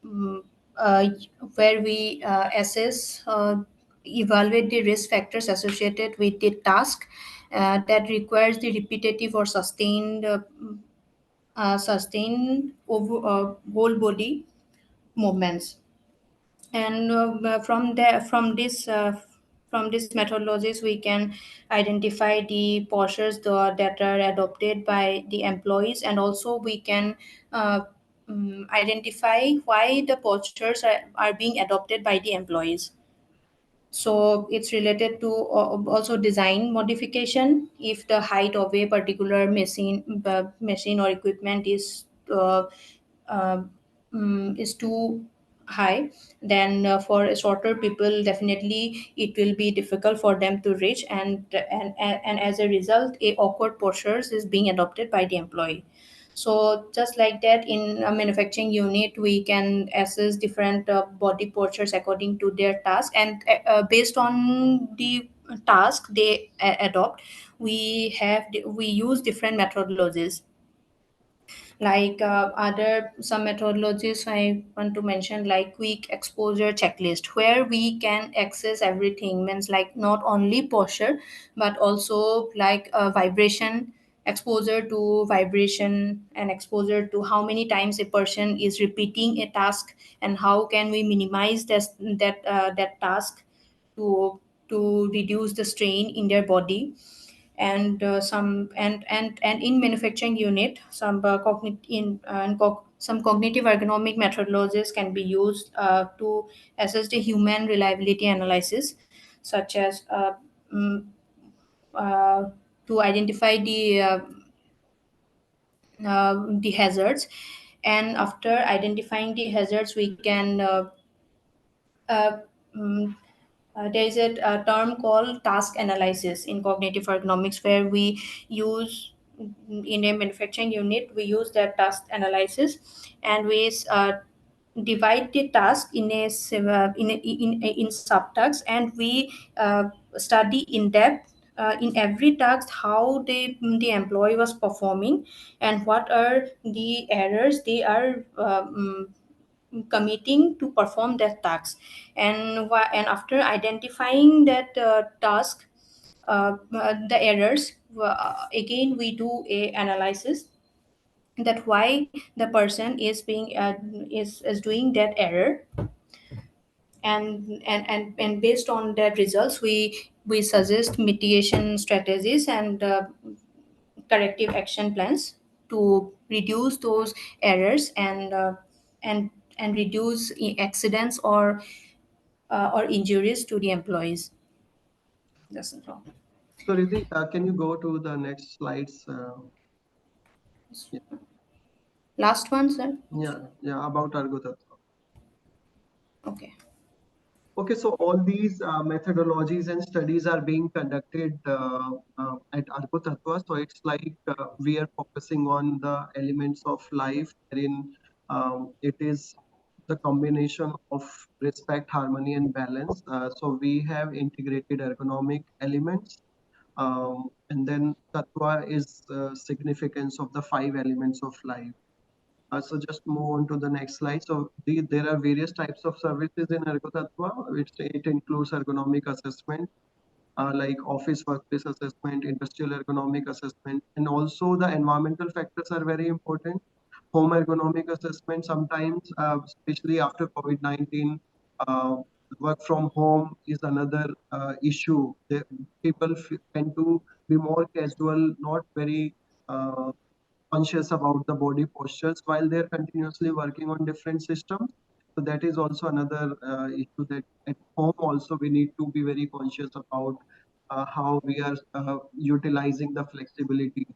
mm, uh, where we assess, evaluate the risk factors associated with the task that requires the repetitive or sustained whole body movements. And from these methodologies we can identify the postures that are adopted by the employees, and also we can identify why the postures are being adopted by the employees. So it's related to also design modification. If the height of a particular machine or equipment uh, is too high, then for shorter people definitely it will be difficult for them to reach, and as a result a awkward postures is being adopted by the employee. So just like that, in a manufacturing unit we can assess different body postures according to their task, and based on the task they adopt, we use different methodologies. Like other some methodologies I want to mention, like quick exposure checklist, where we can access everything, means like not only posture but also like vibration, exposure to vibration, and exposure to how many times a person is repeating a task, and how can we minimize that task to reduce the strain in their body. And some and in manufacturing unit, some some cognitive ergonomic methodologies can be used to assess the human reliability analysis, such as mm, uh, to identify the hazards. And after identifying the hazards we can uh, mm, there is a term called task analysis in cognitive ergonomics, where we use in a manufacturing unit we use that task analysis, and we divide the task in in subtasks, and we study in depth in every task how the employee was performing, and what are the errors they are committing to perform that task. And after identifying that task, the errors, again we do a analysis that why the person is being is doing that error. And based on that results we suggest mitigation strategies and corrective action plans to reduce those errors, and and reduce accidents or injuries to the employees. That's all. So Riddhi, can you go to the next slides? Yeah, Last one, sir. yeah, about Argo. Okay. Okay, so all these methodologies and studies are being conducted at Argo Tattva. So it's like we are focusing on the elements of life, wherein it is the combination of respect, harmony, and balance. So we have integrated ergonomic elements, and then Tattva is significance of the five elements of life. So just move on to the next slide. So there are various types of services in Ergo Tattva, which it includes ergonomic assessment, like office workplace assessment, industrial ergonomic assessment, and also the environmental factors are very important. Home ergonomic assessment sometimes, especially after COVID-19, uh, work from home is another issue. People tend to be more casual, not very conscious about the body postures while they're continuously working on different systems. So that is also another issue, that at home also we need to be very conscious about how we are utilizing the flexibility.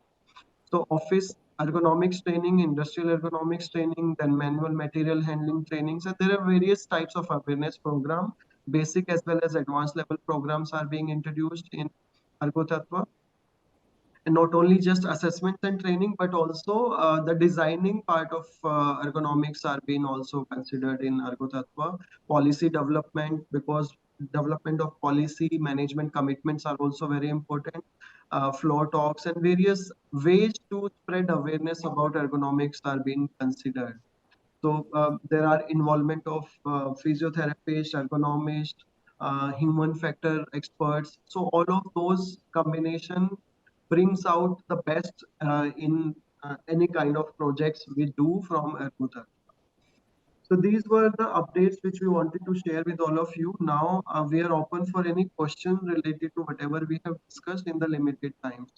So office ergonomics training, industrial ergonomics training, then manual material handling training. So there are various types of awareness program, basic as well as advanced level programs are being introduced in Ergo Tattva. And not only just assessments and training, but also the designing part of ergonomics are being also considered in Ergo Tattva. Policy development, because development of policy management commitments are also very important. Floor talks and various ways to spread awareness about ergonomics are being considered. So there are involvement of physiotherapists, ergonomists, human factor experts. So all of those combination brings out the best in any kind of projects we do from Ergotar. So these were the updates which we wanted to share with all of you. Now we are open for any questions related to whatever we have discussed in the limited times.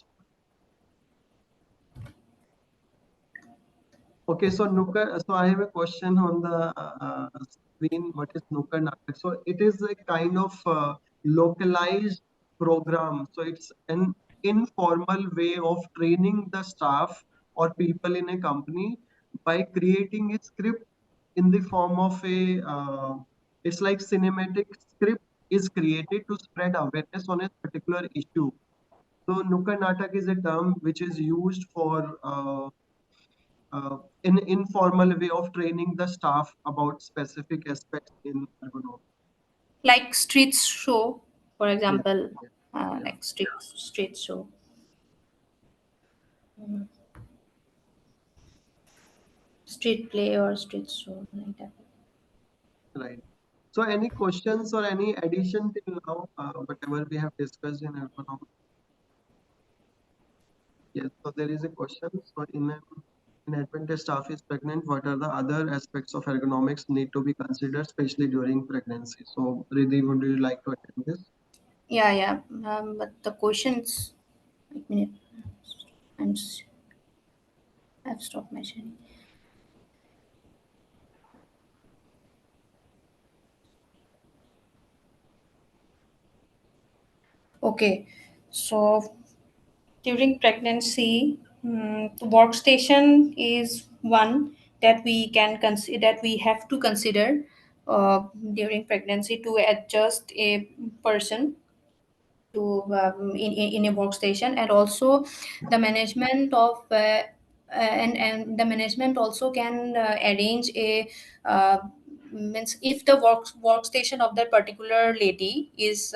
Okay, so Nukkad, so I have a question on the screen. What is Nukkad Natak? So it is a kind of localized program. So it's an informal way of training the staff or people in a company by creating a script in the form of a it's like cinematic script is created to spread awareness on a particular issue. So Nukkad Natak is a term which is used for in informal way of training the staff about specific aspects in ergonomics. Like street show, for Yeah, example, yeah, yeah, like street show. Mhm. Street play or street show like that. right. So any questions or any addition till now, whatever we have discussed in ergonomics? Yes, so there is a question. So in advantage staff is pregnant, what are the other aspects of ergonomics need to be considered, especially during pregnancy? So Riddhi, would you like to attend this? Yeah, yeah. But the questions, like minute, I'm I've stopped measuring. Okay, so during pregnancy, the workstation is one that we can consider, that we have to consider during pregnancy to adjust a person to in a workstation, and also the management of and the management also can arrange a means if the workstation of that particular lady is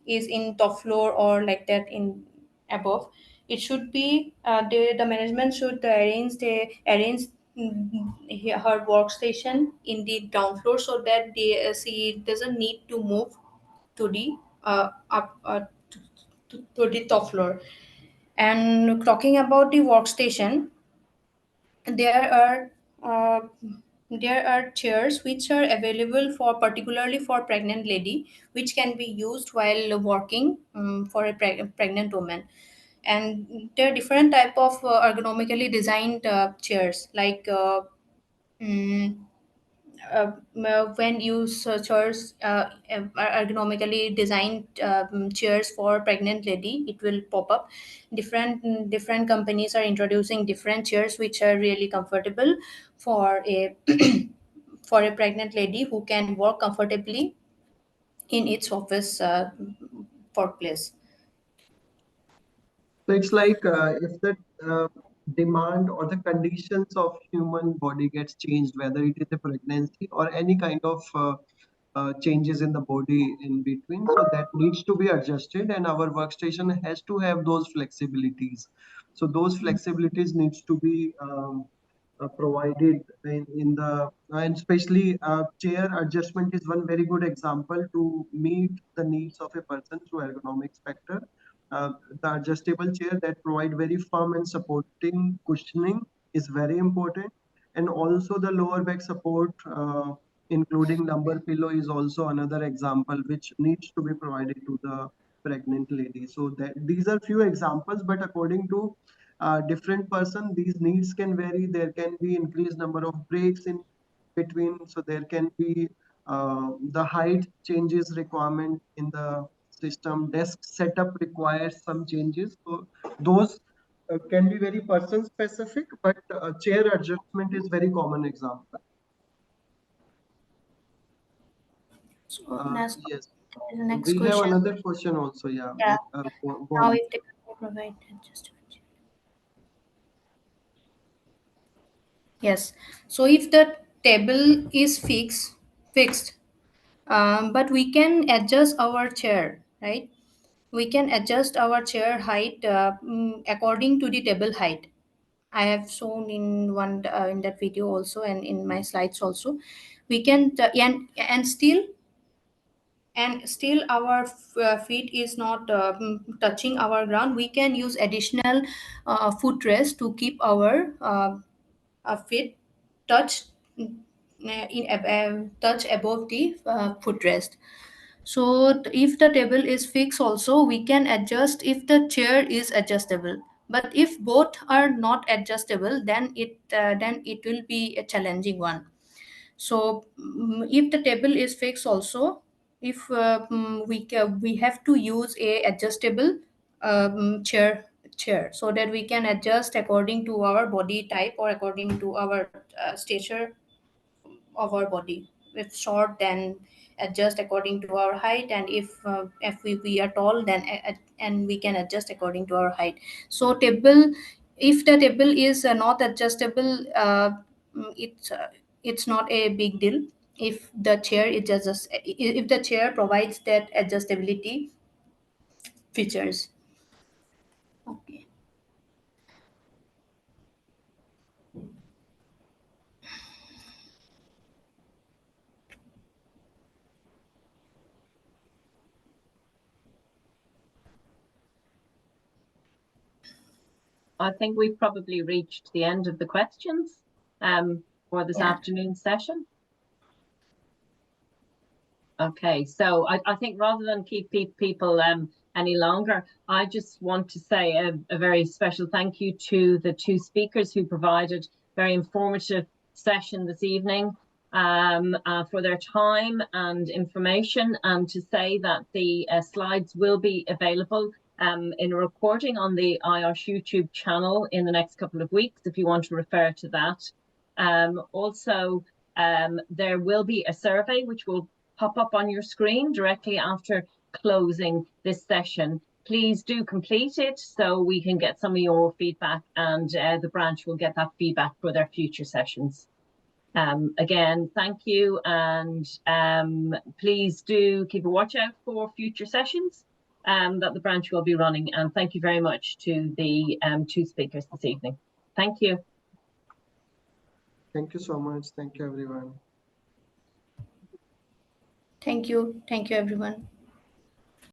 in top floor or like that in above, it should be the management should arrange her workstation in the down floor so that she doesn't need to move to the up to the top floor. And talking about the workstation, there are uh, there are chairs which are available for particularly for pregnant lady, which can be used while working for a pregnant woman. And there are different type of ergonomically designed chairs like mm, when you search ergonomically designed chairs for pregnant lady, it will pop up. Different companies are introducing different chairs which are really comfortable for a for a pregnant lady who can work comfortably in its office workplace. So it's like if the uh, demand or the conditions of human body gets changed, whether it is a pregnancy or any kind of changes in the body in between, so that needs to be adjusted, and our workstation has to have those flexibilities. So those flexibilities needs to be provided in the and especially chair adjustment is one very good example to meet the needs of a person through ergonomics factor. uh, the adjustable chair that provide very firm and supporting cushioning is very important, and also the lower back support including lumbar pillow is also another example which needs to be provided to the pregnant lady. So that these are few examples, but according to different person these needs can vary. There can be increased number of breaks in between, so there can be the height changes requirement in the system, desk setup requires some changes. So those can be very person specific, but chair adjustment is very common example. So next, Yes, the next we have question. another question also. Yeah, Yeah. go Now on. if they can provide adjustment. Yes. So if the table is fixed, but we can adjust our chair, right? We can adjust our chair height according to the table height. I have shown in one in that video also, and in my slides also. We can and still our feet is not touching our ground. We can use additional footrest to keep our feet touch touch above the footrest. So if the table is fixed also, we can adjust if the chair is adjustable. But if both are not adjustable, then it will be a challenging one. So if the table is fixed also, if we have to use a adjustable chair chair, so that we can adjust according to our body type or according to our stature of our body. If short, then adjust according to our height, and if we are tall, then and we can adjust according to our height. So table, if the table is not adjustable, it's not a big deal. If the chair is just, if the chair provides that adjustability features. Okay. I think we've probably reached the end of the questions for this afternoon session. Okay, so I think rather than keep people any longer, I just want to say a very special thank you to the two speakers who provided very informative session this evening for their time and information, and to say that the slides will be available in a recording on the IOSH YouTube channel in the next couple of weeks if you want to refer to that. Also, there will be a survey which will pop up on your screen directly after closing this session. Please do complete it so we can get some of your feedback, and the branch will get that feedback for their future sessions. Again, thank you, and please do keep a watch out for future sessions that the branch will be running. And thank you very much to the two speakers this evening. Thank you. Thank you so much. Thank you, everyone. Thank you. Thank you, everyone.